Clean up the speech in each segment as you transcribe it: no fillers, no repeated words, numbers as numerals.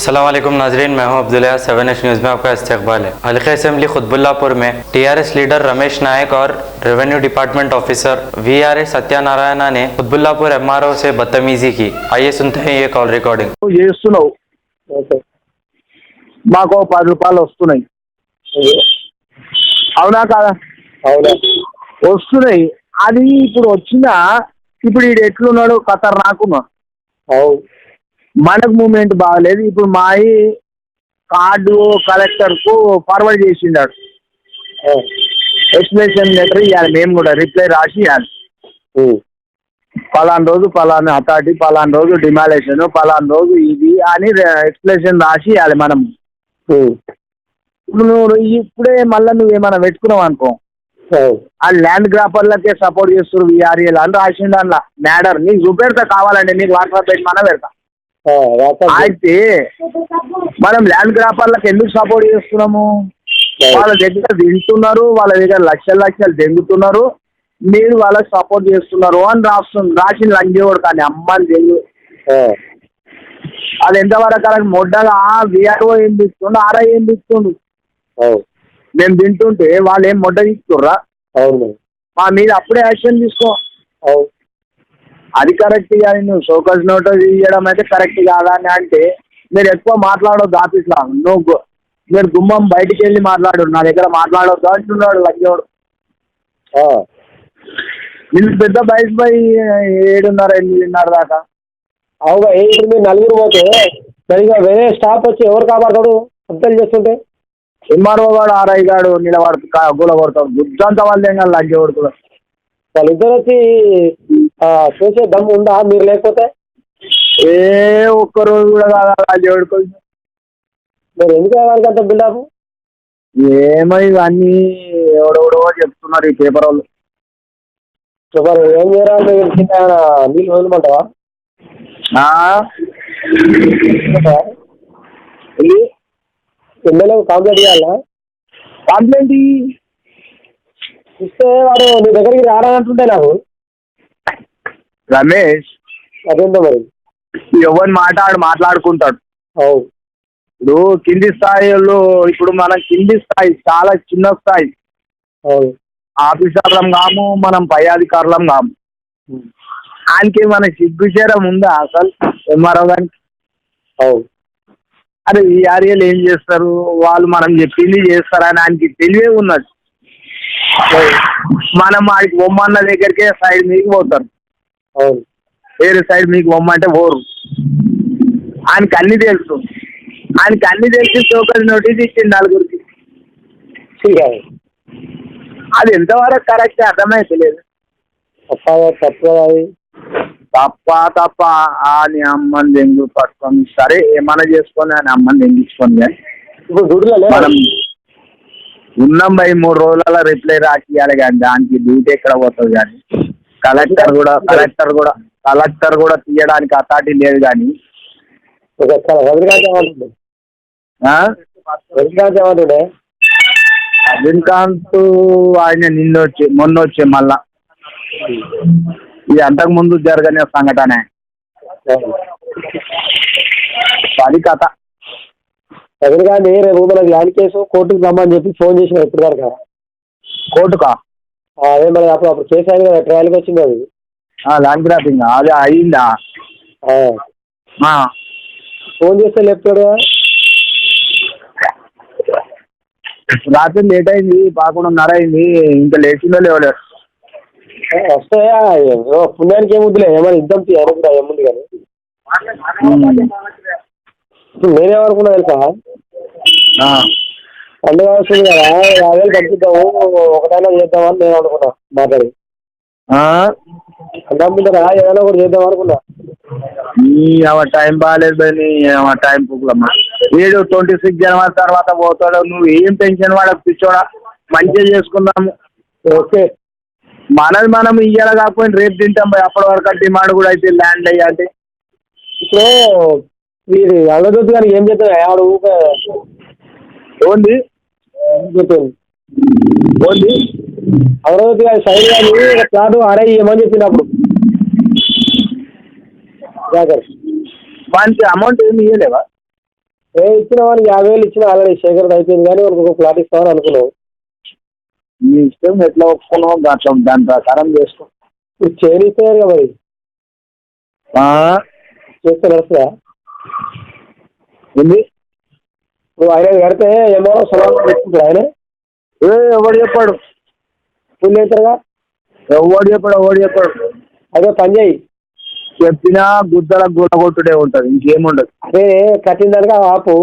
अस्सलाम वालेकुम नाजरीन, मैं हूं अब्दुल्ला। 7H न्यूज़ में आपका इस्तकबाल है। हल्के असेंबली खुतबुल्लापुर में टीआरएस लीडर रमेश नायक और revenue department officer VRA Satyanarayan ने खुतबुल्लापुर एमआरओ से बदतमीजी की। आइए सुनते हैं ये कॉल रिकॉर्डिंग। చేస్తున్నావు మాకు 10 రూపాయలు వస్తున్నాయి, అవునా కాదా? అవునా? వస్తున్నాయి. అది ఇప్పుడు వచ్చినా ఇప్పుడు ఈడు ఎట్లున్నాడు, ఖతర్నాకున్నాడు. అవు మనకు మూమెంట్ బాగలేదు. ఇప్పుడు మాయి కార్డు కలెక్టర్కు ఫార్వర్డ్ చేసిండాడు. ఎక్స్ప్లెనేషన్ లెటర్ ఇవ్వాలి, మేము కూడా రిప్లై రాసి ఇవ్వాలి. పలానా రోజు పలానా అథారిటీ, పలానా రోజు డిమాలేషన్, పలానా రోజు ఇది అని ఎక్స్ప్లెనేషన్ రాసి ఇవ్వాలి మనం. ఇప్పుడు నువ్వు ఇప్పుడే మళ్ళీ నువ్వేమైనా పెట్టుకున్నావు అనుకో, ఆ ల్యాండ్ గ్రాపర్లకే సపోర్ట్ చేస్తున్నారు విఆర్ఏలు అని రాసిండు. అందులో మ్యాటర్ నీకు చూపెడతా, కావాలంటే నీకు వాట్సాప్ పెట్టి మన పెడతా. అయితే మనం ల్యాండ్ గ్రాపర్లకు ఎందుకు సపోర్ట్ చేస్తున్నాము? వాళ్ళ దగ్గర తింటున్నారు, వాళ్ళ దగ్గర లక్షలు లక్షలు దెంగుతున్నారు, మీరు వాళ్ళకి సపోర్ట్ చేస్తున్నారు అని రాసిన లంగేవాడు. కానీ అమ్మని దెంగు అది ఎంతవరకు అలా మొడ్డగా విఆర్ఓ ఏం తీస్తుండు, ఆర్ఐ ఏం తీస్తుండు. మేము తింటుంటే వాళ్ళు ఏం మొడ్డ తీస్తుర్రా? మా మీద అప్పుడే యాక్షన్ తీసుకో. అది కరెక్ట్. కానీ నువ్వు షోకాజ్ నోట్ ఇవ్వడం అయితే కరెక్ట్ కాదా అని అంటే మీరు ఎక్కువ మాట్లాడొద్దు ఆఫీస్లో. మీరు గుమ్మం బయటికి వెళ్ళి మాట్లాడు, నా దగ్గర మాట్లాడొద్దు అంటున్నాడు లంగేవాడు. వీళ్ళు పెద్ద బైక్ బై 7:30-8 దాకా. అవుగా ఇప్పుడు మీరు నలుగురు పోతే సరిగా వేరే స్టాఫ్ వచ్చి ఎవరు కాపాడతాడు అర్థం చేస్తుంటే? ఎంఆర్ఓ గాడు ఆర్ఐ గాడు నిలబడు గూల కొడతాడు. గుజ్జంతా వాళ్ళు ఏం కాదు లంగేవాడు కూడా. వాళ్ళిద్దరు వచ్చి చూసే దమ్ము ఉందా మీరు లేకపోతే? ఒక్కరోజు కూడా కాదా లంగేవాడు. మీరు ఎందుకు వాళ్ళకి అంత బిల్డప్? ఏమో ఇవన్నీ ఎవడెవడో చెప్తున్నారు ఈ పేపర్ వాళ్ళు. మరి ఏం చేయాలి? నీళ్ళు వదలమంటావా? ఎమ్మెల్యే కంప్లైంట్ ఇవ్వాలా? కంప్లైంట్ ఇస్తే వాడు నీ దగ్గరికి రానంటుంటే నాకు రమేష్ అదేంటో మరి ఎవరిని మాట్లాడుకుంటాడు. అవు ఇప్పుడు కింది స్థాయిలో, ఇప్పుడు మనం కింది స్థాయి చాలా చిన్న స్థాయి. అవును, ఆఫీసర్లం కాము, మనం పై అధికారులం కాము. ఆయనకి మన సిగ్గుచేరం ఉందా అసలు ఎంఆర్ఓ గారికి? అవును. అరే ఈ ఏరియాలో ఏం చేస్తారు వాళ్ళు, మనం చెప్పింది చేస్తారని ఆయనకి తెలివే ఉన్నది. మనం ఆయనకి బొమ్మన్న దగ్గరికే సైడ్ మీకు పోతారు. అవును, వేరే సైడ్ మీకు బొమ్మంటే పోరు. ఆయనకి అన్ని తెలుసు. ఆయనకి అన్ని తెలిసి చౌకది నోటీస్ ఇచ్చింది నలుగురికి. అది ఎంతవరకు కరెక్ట్ అర్థమైతే లేదు. తప్ప అని అమ్మని దెంగు పట్టుకొని సరే ఏమన్నా చేసుకొని అని అమ్మని దెంగించుకొని. కానీ ఇప్పుడు మనం ఉన్నాం 3 రోజులలో రిప్లై రాసియాలి. కానీ దానికి డ్యూటీ ఎక్కడ పోతుంది? కానీ కలెక్టర్ కూడా తీయడానికి అథారిటీ లేదు. కానీ రజనీకాంత్ ఆయన మొన్న వచ్చే మళ్ళా ఇది అంతకు ముందు జరగని సంఘటన. అది కథ. కానీ రేపు మనకి ల్యాండ్ కేసు కోర్టుకు రమ్మని చెప్పి ఫోన్ చేసిన ఎప్పుడు దాకా కోర్టుకా? అదే మరి అప్పుడు కేసు అయింది కదా, ట్రయల్కి వచ్చింది అది ల్యాండ్ గ్రాపింగ్. అది అయిందా? ఫోన్ చేస్తే లేపుతాడు. రాత్రి లేట్ అయింది, 11:30 అయింది. ఇంకా లేచిందో లేవలేదు. వస్తే పుణ్యానికి ఏముందిలే, ఏమైనా ఇద్దాం కూడా ఏముంది. కానీ ఇప్పుడు నేనేమనుకున్నా తెలుసా, పండుగ వస్తుంది కదా 50,000 తగ్గిద్దాము, ఒకటైనా చేద్దామని నేను అనుకున్నా. మాట్లాడి అన్నా ఏదైనా కూడా చేద్దాం అనుకున్నా. టైం బాగాలేదు, టైం పుక్కులమ్మా. 26 జనవరి తర్వాత పోతాడు. నువ్వు ఏం టెన్షన్ వాడకు పిచ్చోడా, మంచిగా చేసుకుందాము. ఓకే, మనది మనం ఇయ్యాల కాకపోయినా రేపు తింటాం. అప్పటి వరకు డిమాండ్ కూడా అయితే ల్యాండ్ అయ్యాలి. ఇప్పుడు మీరు అడగొద్దు కానీ ఏం చెప్తాను ఆవిడ ఊపే ఓన్లీ అడగొద్దు కానీ సైడ్ కానీ ఫ్లాట్ ఆడే ఇవ్వమని చెప్పినప్పుడు వానికి అమౌంట్ ఏమి ఇవ్వలేవా? ఇచ్చిన వాడికి 50,000 ఇచ్చిన ఆల్రెడీ శేఖర్ అయిపోయింది కానీ వాళ్ళకి ఒక ప్లాట్ ఇస్తామని అనుకున్నావు. నీ ఇష్టం ఎట్లా ఒప్పుకున్నావు అట్లా దాని ప్రకారం చేసుకో. మీరు చేయనిస్తారు కదా మరి చేస్తే నడుస్తుందా? ఏంది నువ్వు ఆయన కడితే ఏమో సలహా పెట్టుకుంటాడు ఆయన. ఎవడు చెప్పాడు? ఫుల్ అవుతారుగా. ఎవడు చెప్పాడు? అదే పని చేయి. చెప్పినా గుద్దల గుడగొట్టుడే ఉంటుంది, ఇంకేముండదు. అదే కట్టిన దానికి ఆపు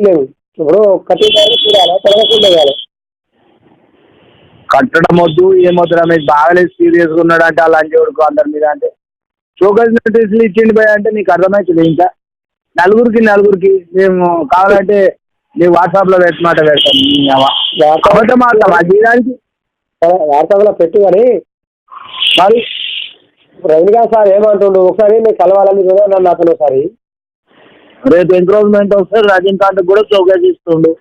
లేవు. ఇప్పుడు కట్టిన దానికి చూడాలి, తిరగకుండా కట్టడం వద్దు ఏమొద్దు రమేష్, బాగాలేదు సీరియస్గా ఉన్నాడు అంటే అలా అంచేవాడుకో అందరి మీద అంటే షోకేజ్ నోటీసులు ఇచ్చిండి పోయి అంటే నీకు అర్థమవుతుంది. ఇంకా నలుగురికి మేము కావాలంటే నీ వాట్సాప్లో పెట్టమాట పెడతాం మాట్లాడతాం జీరానికి వాట్సాప్లో పెట్టు. కానీ మరి రజనీకాంత్ సార్ ఏమంటుండు, ఒకసారి నేను కలవాలని కూడా నన్ను అతను ఒకసారి రేపు ఎంక్రోచ్మెంట్ వస్తే రజనీకాంత్ కూడా షోకేజ్ ఇస్తుండు.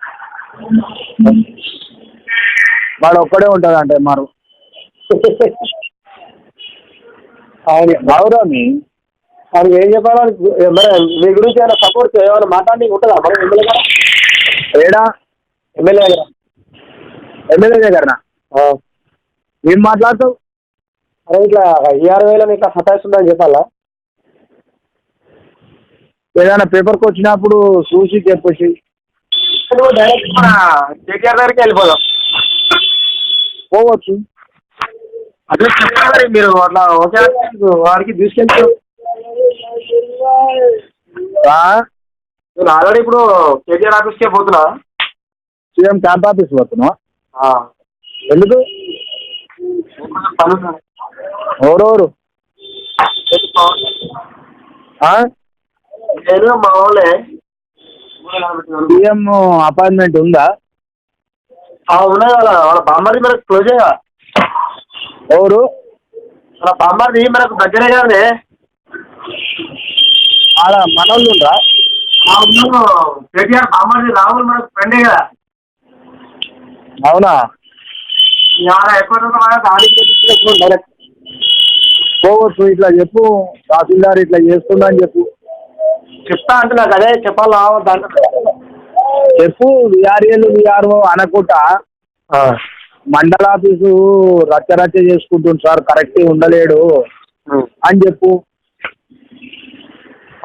వాడు ఒక్కడే ఉంటుంది అంటే మరి గౌరవని వాడికి ఏం చెప్పాలని మరి మీ గురించి ఏమైనా సపోర్ట్ ఏమైనా మాట్లాడి ఉంటుందా మనం ఎమ్మెల్యే ఏడా ఎమ్మెల్యే దగ్గరనా ఏం మాట్లాడతావు? అరే ఇట్లా 60,000 ఇట్లా సతాయిస్తుందని చెప్పాలా? ఏదైనా పేపర్కి వచ్చినప్పుడు చూసి చెప్పేసి డైరెక్ట్ మన కేటీఆర్ దగ్గరికి వెళ్ళిపోదాం. పోవచ్చు అట్లా చెప్పాలి మరి మీరు అట్లా ఓకే వాడికి తీసుకెళ్తారు. నేను ఆల్రెడీ ఇప్పుడు కేటీఆర్ ఆఫీస్కే పోతున్నా. సీఎం క్యాంప్ ఆఫీస్ పోతున్నావా? ఎందుకు? ఎవరెవరు? నేను మా వాళ్ళే. సీఎం అపాయింట్మెంట్ ఉందా? ఉన్నాయి కదా, వాళ్ళ బామ్మది మనకు క్లోజ్ అయ్యా. ఎవరు? వాళ్ళ బామ్మది మనకు దగ్గరే కానీ ఆడ మనోళ్ళు ఉండరా? కేటీఆర్ బామ్మది రాహుల్ మనకు ఫ్రెండే కదా. అవునా? పోవచ్చు. ఇట్లా చెప్పు, తహసీల్దార్ ఇట్లా చేస్తుందా అని చెప్పు. చెప్తా అంటే నాకు అదే చెప్పాలా దాంట్లో చెప్పు. విఆర్ఓ అనకుండా మండల ఆఫీసు రచ్చ చేసుకుంటుంది సార్, కరెక్ట్ ఉండలేడు అని చెప్పు.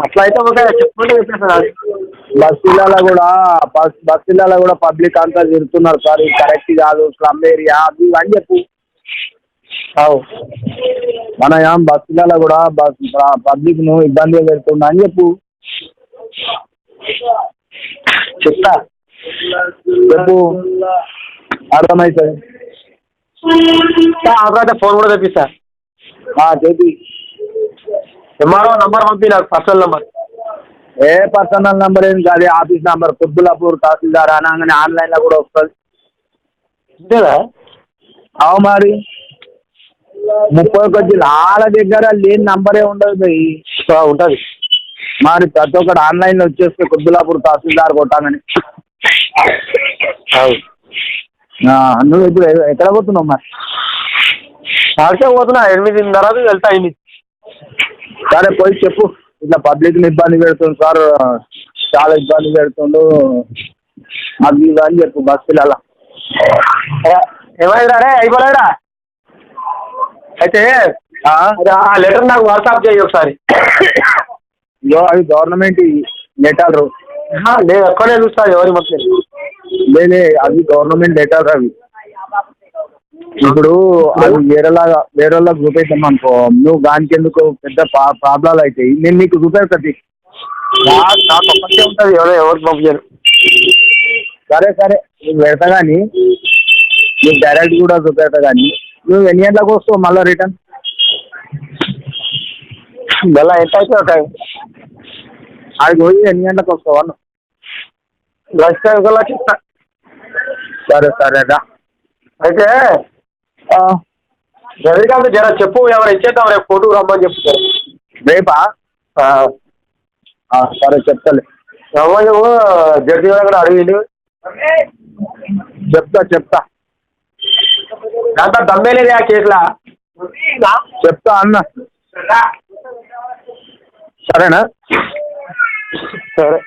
అట్లా అయితే ఓకే చెప్పుకుంటే చెప్పేసారు. బస్తీలలో కూడా పబ్లిక్ అంతా తిరుగుతున్నారు సార్, ఇది కరెక్ట్ కాదు, స్లమ్ ఏరియా అది అని చెప్పు. మన బస్తీలలో కూడా పబ్లిక్ ను ఇబ్బంది పెడుతున్నా అని చెప్పు. చెప్తా చెప్పు, అర్థమవుతుంది. అవకాశం ఫోన్ కూడా తెప్పిస్తా. చెప్పి ఎంఆర్ఓ నంబర్ పంపి నాకు పర్సనల్ నంబర్. ఏ పర్సనల్ నంబర్ ఏం కాదు, ఆఫీస్ నంబర్ కుత్బుల్లాపూర్ తహసీల్దార్ అనగానే ఆన్లైన్లో కూడా వస్తుంది. అంతేనా? అవు మరి 31 జిల్లాల దగ్గర లేని నంబరే ఉండదు ఉంటుంది. మరి ప్రతి ఒక్కటి ఆన్లైన్లో వచ్చేస్తే కుత్బుల్లాపూర్ తహసీల్దార్ కొట్టాలని. నువ్వు ఇప్పుడు ఎక్కడ పోతున్నావు మరి? సార్కే పోతున్నా, 8:30 వెళ్తా అయింది. సరే పోయి చెప్పు, ఇట్లా పబ్లిక్ని ఇబ్బంది పెడుతుంది సార్, చాలా ఇబ్బంది పెడుతుండు అది ఇది అని చెప్పు బస్సులలో. ఏమైందా రే, అయిపోలేదా? అయితే ఆ లెటర్ నాకు వాట్సాప్ చేయి ఒకసారి. అవి గవర్నమెంట్ లెటర్లు. నేను ఎక్కడే చూస్తాను ఎవరి మొత్తం. లేదే, అవి గవర్నమెంట్ లెటర్ అవి. ఇప్పుడు అది వేరేలా చూపెట్టాం అనుకో, నువ్వు దానికి ఎందుకు పెద్ద ప్రాబ్లాలు అవుతాయి. నేను నీకు చూపెడతాది, నాకు ఒక్కటే ఉంటుంది, ఎవరు పంపించారు. సరే నువ్వు పెడతా కానీ నీకు డైరెక్ట్ కూడా చూపెడతా కానీ నువ్వు ఎన్ని గంటలకు వస్తావు మళ్ళీ రిటర్న్? మళ్ళీ ఎంత అయితే ఒక అది పోయి ఎన్ని గంటలకు వస్తావు అన్న? లంచ్ టైం కల్లా చెప్తా. సరేరా. అయితే రజనీకాంత్ జర చెప్పు, ఎవరు ఇచ్చేద్దాం రేపు ఫోటో రమ్మని చెప్తారు. రేపా? సరే చెప్తాలే. రమ్మని జడ్జి గారు కూడా అడిగిండు. చెప్తా దాంట్లో దమ్మేలేదు ఆ కేసులా. చెప్తా అన్న. సరేనా? సరే.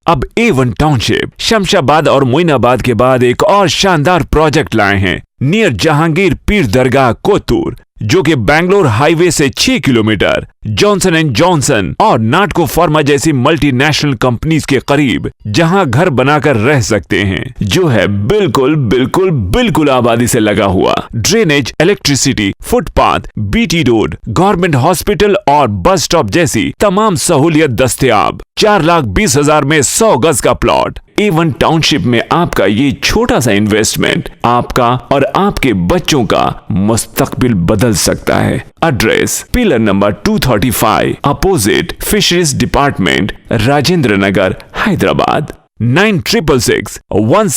अब A1 टाउनशिप शमशाबाद और मोइनाबाद के बाद एक और शानदार प्रोजेक्ट लाए हैं नियर जहांगीर पीर दरगाह कोतूर, जो कि बैंगलोर हाईवे से 6 किलोमीटर जॉनसन एंड जॉनसन और नाटको फार्मा जैसी मल्टीनेशनल कंपनीज के करीब, जहां घर बनाकर रह सकते हैं, जो है बिल्कुल बिल्कुल बिल्कुल आबादी से लगा हुआ। Drainage, electricity, footpath, BT road, government hospital और बस स्टॉप जैसी तमाम सहूलियत दस्तयाब। 4,20,000 में 100 गज का प्लॉट। A1 टाउनशिप में आपका ये छोटा सा इन्वेस्टमेंट आपका और आपके बच्चों का मुस्तकबिल बदल सकता है। Address pillar number 235 opposite fisheries department, Rajendra Nagar, Hyderabad. 9666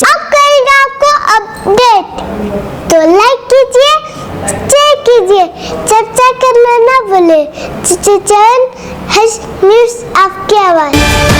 अब करेंगे आपको अपडेट, तो लाइक कीजिए, शेयर कीजिए, चर्चा करना ना भूले। चैनल न्यूज़ आपकी आवाज़।